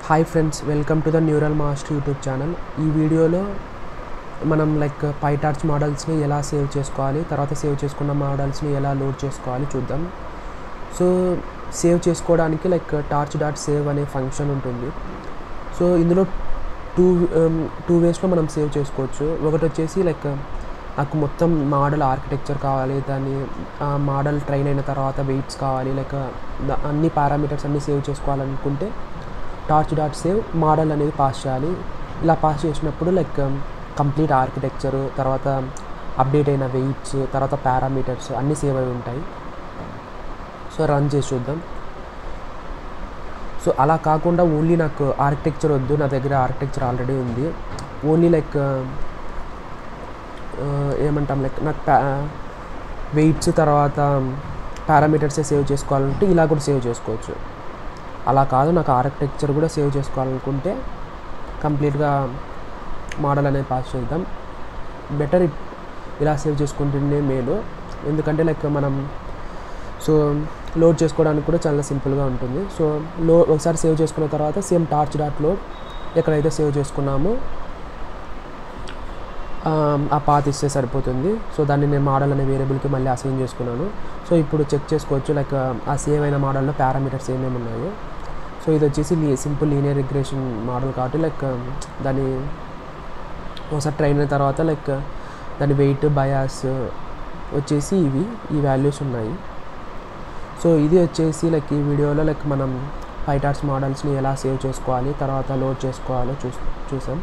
Hi friends, welcome to the neural master YouTube channel. ఈ వీడియోలో మనం పైటార్చ్ మోడల్స్ని ఎలా సేవ్ చేసుకోవాలి, తర్వాత సేవ్ చేసుకున్న మోడల్స్ని ఎలా లోడ్ చేసుకోవాలి చూద్దాం. సో సేవ్ చేసుకోవడానికి టార్చ్ డాట్ సేవ్ అనే ఫంక్షన్ ఉంటుంది. సో ఇందులో టూ వేస్లో మనం సేవ్ చేసుకోవచ్చు. ఒకటి వచ్చేసి నాకు మొత్తం మోడల్ ఆర్కిటెక్చర్ కావాలి, దాన్ని మోడల్ ట్రైన్ అయిన తర్వాత వెయిట్స్ కావాలి, అన్ని పారామీటర్స్ అన్నీ సేవ్ చేసుకోవాలనుకుంటే టార్చ్ డాట్ సేవ్ మోడల్ అనేది పాస్ చేయాలి. ఇలా పాస్ చేసినప్పుడు కంప్లీట్ ఆర్కిటెక్చరు, తర్వాత అప్డేట్ అయిన వెయిట్స్, తర్వాత పారామీటర్స్ అన్నీ సేవ్ అయి ఉంటాయి. సో రన్ చేసి చూద్దాం. సో అలా కాకుండా ఓన్లీ నాకు ఆర్కిటెక్చర్ వద్దు, నా దగ్గర ఆర్కిటెక్చర్ ఆల్రెడీ ఉంది, ఓన్లీ ఏమంటాం నాకు వెయిట్స్ తర్వాత పారామీటర్సే సేవ్ చేసుకోవాలంటే ఇలా కూడా సేవ్ చేసుకోవచ్చు. అలా కాదు, నాకు ఆర్కిటెక్చర్ కూడా సేవ్ చేసుకోవాలనుకుంటే కంప్లీట్గా మోడల్ అనేది పాస్ చేద్దాం. బెటర్ ఇలా సేవ్ చేసుకుంటుండే మేలు, ఎందుకంటే మనం లోడ్ చేసుకోవడానికి కూడా చాలా సింపుల్గా ఉంటుంది. సో ఒకసారి సేవ్ చేసుకున్న తర్వాత సేమ్ టార్చ్ డాట్ లోడ్ ఎక్కడైతే సేవ్ చేసుకున్నామో ఆ పాత్ ఇస్తే సరిపోతుంది. సో దాన్ని నేను మోడల్ అనే వేరియబుల్కి మళ్ళీ అసైన్ చేసుకున్నాను. సో ఇప్పుడు చెక్ చేసుకోవచ్చు ఆ సేవ్ అయిన మోడల్లో పారామీటర్స్ ఏమేమి ఉన్నాయో. సో ఇది వచ్చేసి సింపుల్ లీనియర్ రిగ్రెషన్ మోడల్ కాబట్టి దాన్ని ఒకసారి ట్రైన్ అయిన తర్వాత దాని వెయిట్, బయాస్ వచ్చేసి ఈ వాల్యూస్ ఉన్నాయి. సో ఇది వచ్చేసి ఈ వీడియోలో మనం పైటార్చ్ మోడల్స్ని ఎలా సేవ్ చేసుకోవాలి, తర్వాత లోడ్ చేసుకోవాలో చూసాం.